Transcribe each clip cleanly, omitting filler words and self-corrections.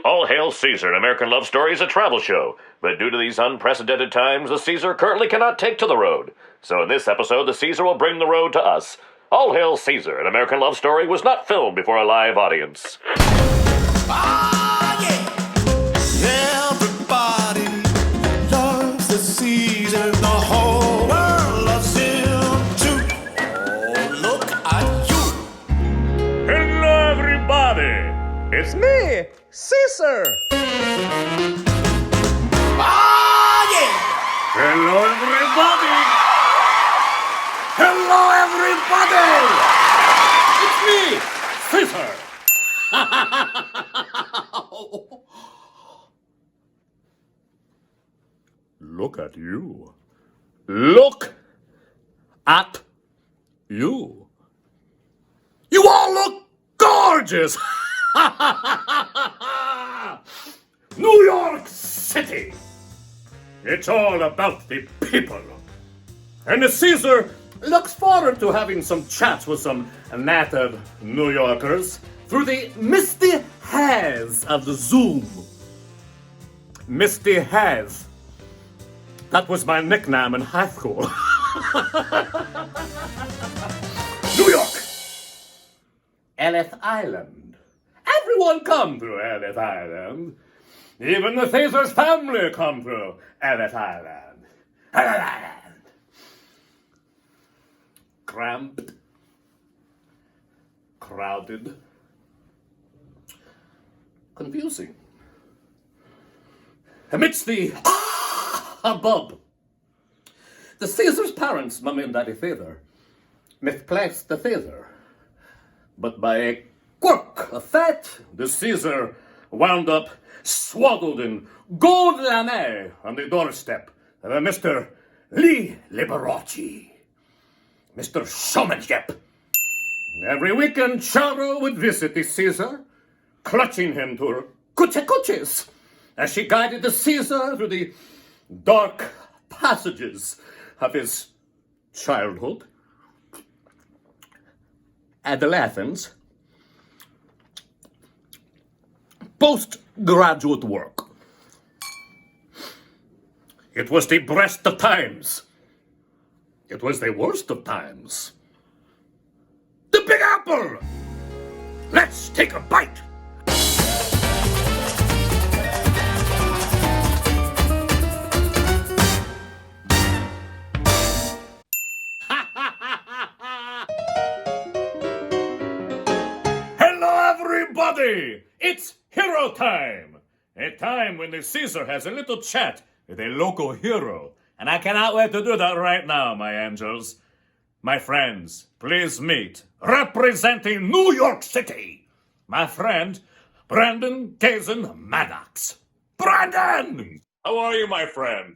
All Hail Caesar, an American Love Story, is a travel show, but due to these unprecedented times, the Caesar currently cannot take to the road. So in this episode, the Caesar will bring the road to us. All Hail Caesar, an American Love Story, was not filmed before a live audience. Ah, yeah! Everybody loves the Caesar. The whole world loves him too. Oh, look at you. Hello, everybody! It's me, Caesar! Ah, yeah! Hello, everybody! Hello, everybody! It's me, Caesar! Look at you. Look at you. You all look gorgeous! New York City! It's all about the people. And the Caesar looks forward to having some chats with some native New Yorkers through the misty haze of the Zoom. Misty haze. That was my nickname in high school. New York. Ellis Island. Everyone come through Ellis Island. Even the Caesar's family come through Ellis Island. Ellis Island. Cramped, crowded, confusing. Amidst the hubbub, the Caesar's parents, Mummy and Daddy Caesar, misplaced the Caesar. But by a quirk of fate, the Caesar wound up swaddled in gold lame on the doorstep of a Mr. Lee Liberace. Mr. Showmanship. Every weekend, Charo would visit the Caesar, clutching him to her coochie-coochies as she guided the Caesar through the dark passages of his childhood, adolescence, postgraduate work. It was the best of times. It was the worst of times. The Big Apple! Let's take a bite! Hello, everybody! It's hero time! A time when the Caesar has a little chat with a local hero. And I cannot wait to do that right now, my angels. My friends, please meet, representing New York City, my friend, Brandon Kazen-Maddox. Brandon! How are you, my friend?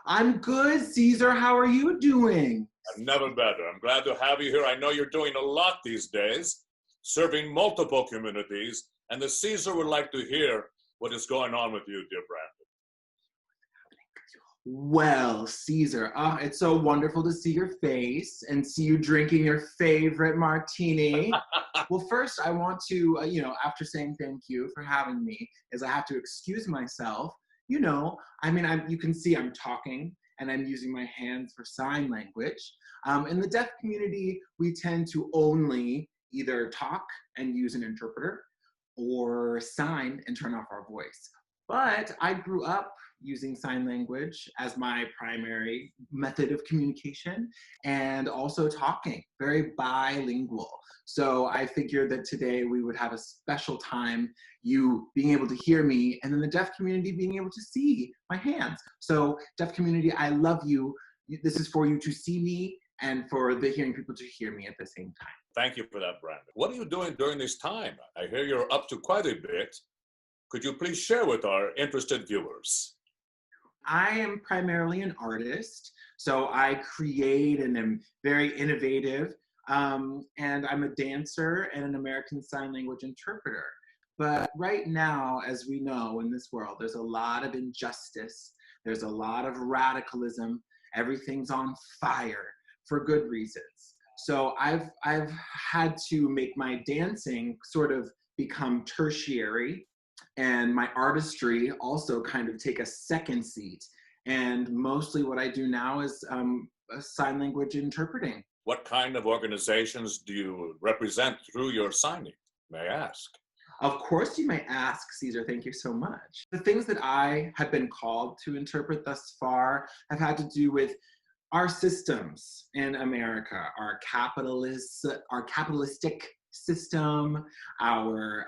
I'm good, Caesar. How are you doing? I'm never better. I'm glad to have you here. I know you're doing a lot these days, serving multiple communities, and the Caesar would like to hear what is going on with you, dear Brandon. Well, Caesar, it's so wonderful to see your face and see you drinking your favorite martini. Well, first, I want to, after saying thank you for having me, I have to excuse myself. You can see I'm talking and I'm using my hands for sign language. In the deaf community, we tend to only either talk and use an interpreter or sign and turn off our voice. But I grew up using sign language as my primary method of communication and also talking, very bilingual. So I figured that today we would have a special time, you being able to hear me and then the deaf community being able to see my hands. So deaf community, I love you. This is for you to see me and for the hearing people to hear me at the same time. Thank you for that, Brandon. What are you doing during this time? I hear you're up to quite a bit. Could you please share with our interested viewers? I am primarily an artist, so I create and am very innovative, and I'm a dancer and an American Sign Language interpreter. But right now, as we know in this world, there's a lot of injustice, there's a lot of radicalism, everything's on fire for good reasons. So I've had to make my dancing sort of become tertiary, and my artistry also kind of take a second seat. And mostly what I do now is sign language interpreting. What kind of organizations do you represent through your signing, may I ask? Of course you may ask, Caesar, thank you so much. The things that I have been called to interpret thus far have had to do with our systems in America, our capitalistic system, our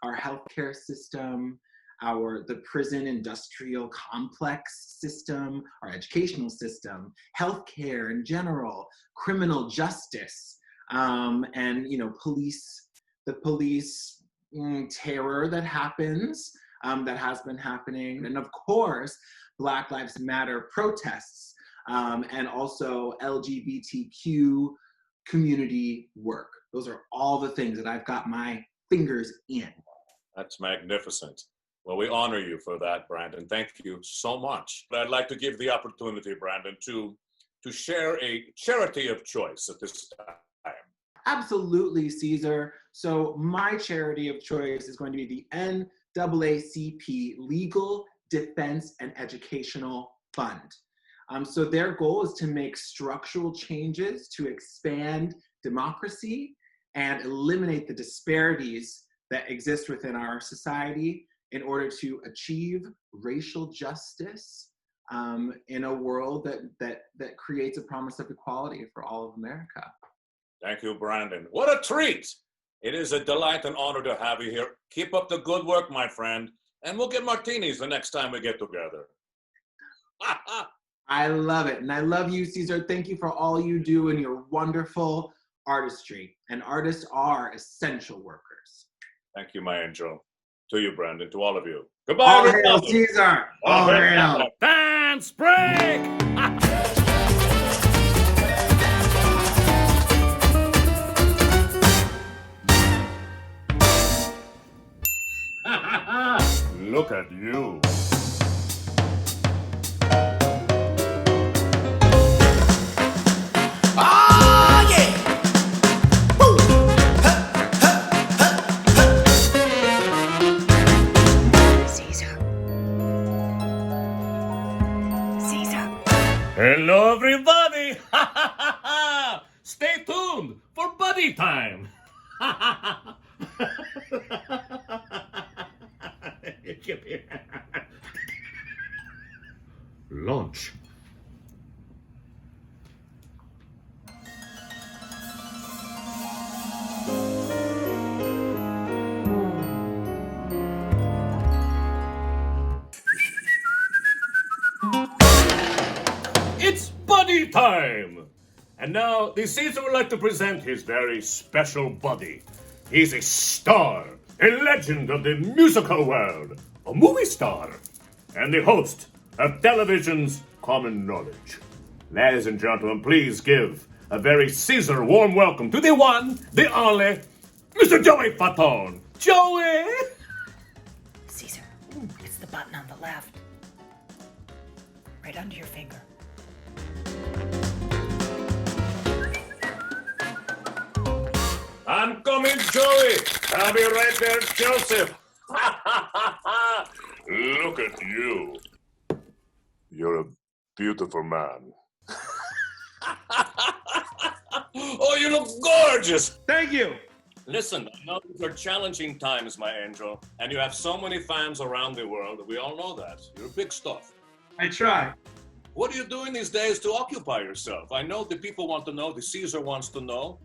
healthcare system, the prison industrial complex system, our educational system, healthcare in general, criminal justice, and the police terror that happens, that has been happening, and of course, Black Lives Matter protests, and also LGBTQ community work. Those are all the things that I've got my fingers in. That's magnificent. Well, we honor you for that, Brandon. Thank you so much. But I'd like to give the opportunity, Brandon, to share a charity of choice at this time. Absolutely, Caesar. So my charity of choice is going to be the NAACP Legal Defense and Educational Fund. So their goal is to make structural changes to expand democracy and eliminate the disparities that exist within our society in order to achieve racial justice in a world that creates a promise of equality for all of America. Thank you, Brandon. What a treat! It is a delight and honor to have you here. Keep up the good work, my friend, and we'll get martinis the next time we get together. I love it, and I love you, Caesar. Thank you for all you do and your wonderful artistry. And artists are essential workers. Thank you, my angel. To you, Brandon, to all of you. Goodbye, All hail everybody. Caesar! All hail! Dance break! Look at you. Ah, yeah! Woo! Caesar. Caesar. Hello, everybody! Stay tuned for buddy time! Launch. It's buddy time! And now, the Caesar would like to present his very special buddy. He's a star, a legend of the musical world, a movie star, and the host of television's Common Knowledge. Ladies and gentlemen, please give a very Caesar warm welcome to the one, the only, Mr. Joey Fatone. Joey! Caesar, it's the button on the left. Right under your finger. I'm coming, Joey. I'll be right there, Joseph. Look at you. You're a beautiful man. Oh, you look gorgeous. Thank you. Listen, I know these are challenging times, my angel, and you have so many fans around the world. We all know that. You're big stuff. I try. What are you doing these days to occupy yourself? I know the people want to know, the Caesar wants to know.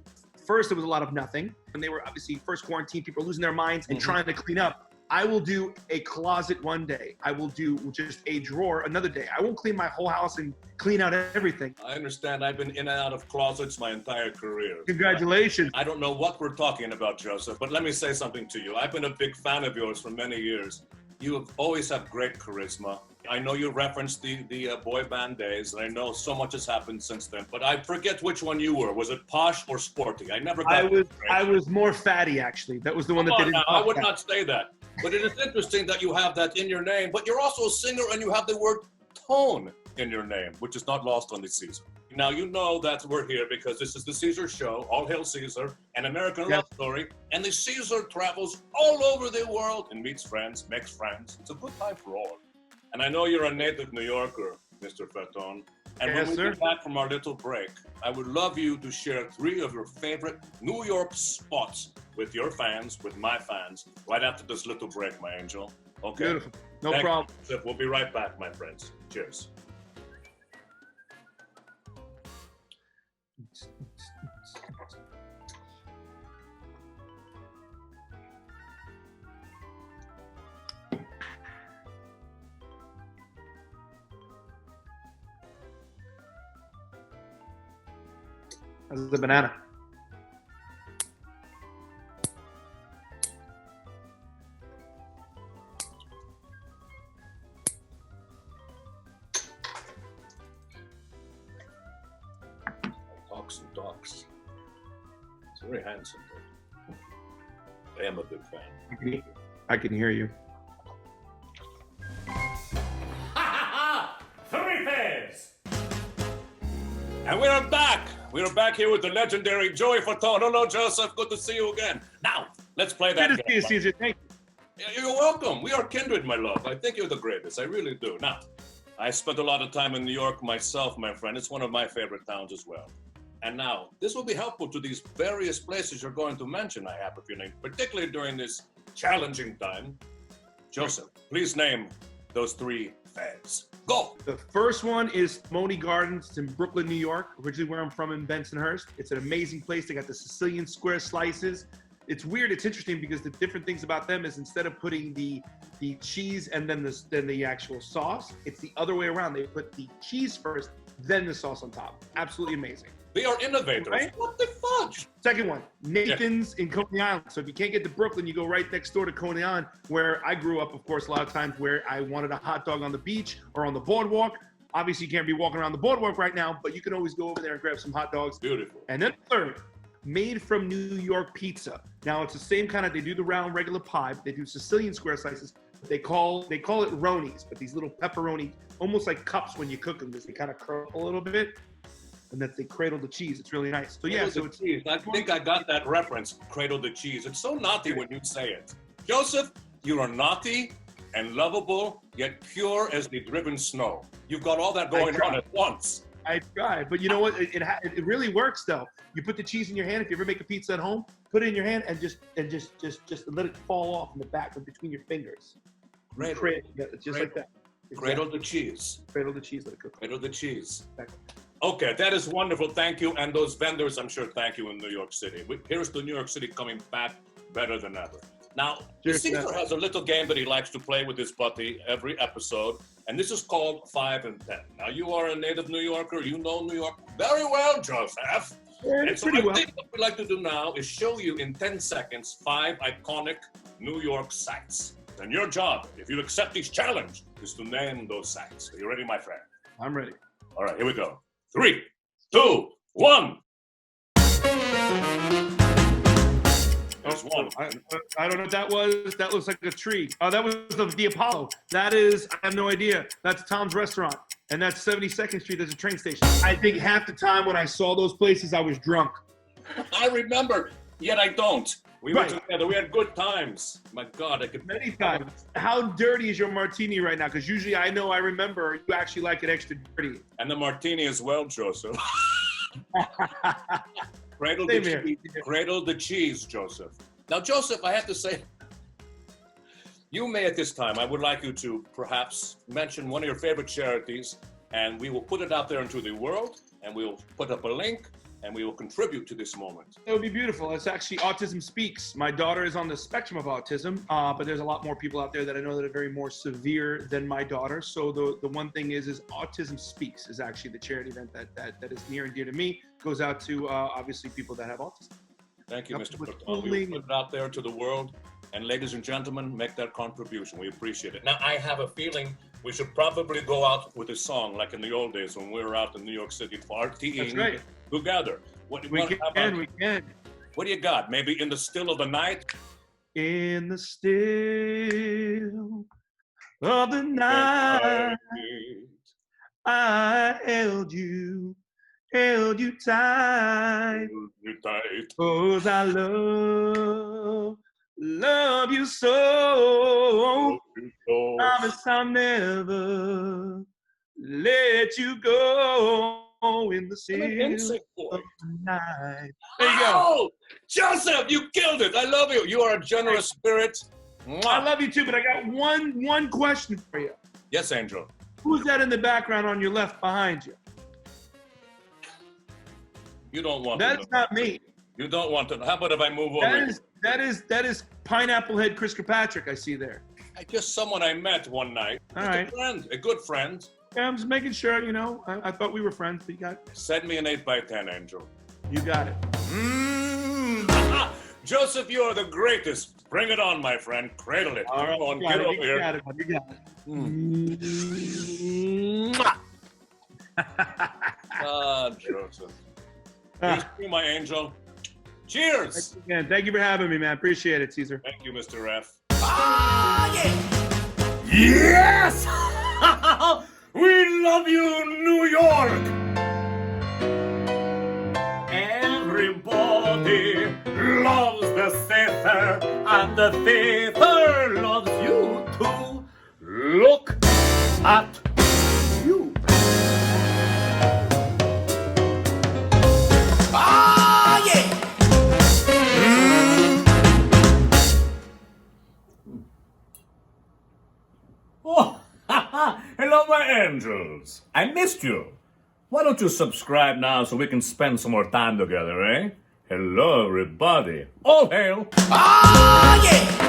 First, it was a lot of nothing. When they were obviously first quarantined, people were losing their minds and trying to clean up. I will do a closet one day. I will do just a drawer another day. I won't clean my whole house and clean out everything. I understand. I've been in and out of closets my entire career. Congratulations. I don't know what we're talking about, Joseph, but let me say something to you. I've been a big fan of yours for many years. You have always have great charisma. I know you referenced the boy band days, and I know so much has happened since then, but I forget which one you were. Was it posh or sporty? I never got I was more fatty, actually. That was the one that didn't. I would not say that. But it is interesting that you have that in your name, but you're also a singer and you have the word tone in your name, which is not lost on the Caesar. Now, you know that we're here because this is the Caesar Show, All Hail Caesar, an American love story. And the Caesar travels all over the world and meets friends, makes friends. It's a good time for all. And I know you're a native New Yorker, Mr. Fatone. And when we get back from our little break, I would love you to share 3 of your favorite New York spots with your fans, with my fans, right after this little break, my angel. Okay? Beautiful. No problem. We'll be right back, my friends. Cheers. How's the banana? Talks and talks. It's very handsome, though. I am a big fan. I can hear you. Ha! 3 pairs! And we are back. We are back here with the legendary Joey Fatone. Hello, Joseph. Good to see you again. Now, let's play that Good to see you, Caesar. Thank you. You're welcome. We are kindred, my love. I think you're the greatest. I really do. Now, I spent a lot of time in New York myself, my friend. It's one of my favorite towns as well. And now, this will be helpful to these various places you're going to mention, I have a feeling, particularly during this challenging time. Joseph, please name those 3 fads. Go! The first one is Moni Gardens. It's in Brooklyn, New York, originally where I'm from in Bensonhurst. It's an amazing place. They got the Sicilian square slices. It's weird. It's interesting because the different things about them is instead of putting the cheese and then the actual sauce, it's the other way around. They put the cheese first, then the sauce on top. Absolutely amazing. They are innovators. Right? What the fudge? Second one, Nathan's in Coney Island. So if you can't get to Brooklyn, you go right next door to Coney Island, where I grew up, of course, a lot of times where I wanted a hot dog on the beach or on the boardwalk. Obviously, you can't be walking around the boardwalk right now, but you can always go over there and grab some hot dogs. Beautiful. And then third, made from New York pizza. Now, it's the same kind of, they do the round regular pie, but they do Sicilian square slices. They call it ronis, but these little pepperoni, almost like cups when you cook them, because they kind of curl a little bit. And that they cradle the cheese. It's really nice. So yeah, so it's cheese. I think I got that reference. Cradle the cheese. It's so naughty when you say it. Joseph, you are naughty and lovable, yet pure as the driven snow. You've got all that going on at once. I tried, but you know what? It really works though. You put the cheese in your hand. If you ever make a pizza at home, put it in your hand and just let it fall off in the back and between your fingers. Cradle. Yeah, just like that. Exactly. Cradle the cheese. Cradle the cheese. Let it cook. Cradle the cheese. Exactly. Okay, that is wonderful. Thank you. And those vendors, I'm sure, thank you in New York City. Here's to New York City coming back better than ever. Now, Caesar has a little game that he likes to play with his buddy every episode, and this is called 5 and 10. Now, you are a native New Yorker. You know New York very well, Joseph. And so I think what we'd like to do now is show you in 10 seconds 5 iconic New York sites. And your job, if you accept this challenge, is to name those sites. Are you ready, my friend? I'm ready. All right, here we go. 3, 2, 1. There's one. I don't know what that was. That looks like a tree. Oh, that was the Apollo. That is, I have no idea. That's Tom's Restaurant. And that's 72nd Street. There's a train station. I think half the time when I saw those places, I was drunk. I remember, yet I don't. We were together. We had good times. My God, I could... Many times. How dirty is your martini right now? Because usually I remember you actually like it extra dirty. And the martini as well, Joseph. Cradle the cheese, Joseph. Now, Joseph, I have to say, you may at this time, I would like you to perhaps mention one of your favorite charities, and we will put it out there into the world, and we will put up a link, and we will contribute to this moment. It would be beautiful. It's actually Autism Speaks. My daughter is on the spectrum of autism, but there's a lot more people out there that I know that are very more severe than my daughter. So the one thing is Autism Speaks is actually the charity event that is near and dear to me. Goes out to obviously people that have autism. Thank you, Mr. Fatone. We will put it out there to the world. And ladies and gentlemen, make that contribution. We appreciate it. Now, I have a feeling we should probably go out with a song like in the old days when we were out in New York City partying. That's right. Together. We can. What do you got? Maybe In the Still of the Night? In the still of the night, I held you held you tight. You tight. 'Cause I love you so. Promise I'll never let you go in the still of the night. There you go. Oh, Joseph, you killed it. I love you. You are a generous spirit. I love you too, but I got one question for you. Yes, Angel. Who's that in the background on your left behind you? You don't want That's to. not me. You don't want to. How about if I move over? That is Pineapple Head Chris Kirkpatrick I see there. Just someone I met one night. All Just right. a friend, a good friend. Yeah, I'm just making sure, you know. I thought we were friends, but Send me an 8x10, Angel. you got it. Joseph, you are the greatest. Bring it on, my friend. Cradle it. All right, Come on, you get got it, over you here. got it, bud, you got it. Ah, Joseph. Here's you, my angel. Cheers. Again, thank you for having me, man. Appreciate it, Caesar. Thank you, Mr. F. Oh, yeah. Yes! We love you, New York! Everybody loves the theater, and the theater loves you too. Look at you. Oh, yeah. Oh, hello, my angels. I missed you. Why don't you subscribe now so we can spend some more time together, eh? Hello, everybody. All hail. Oh, yeah.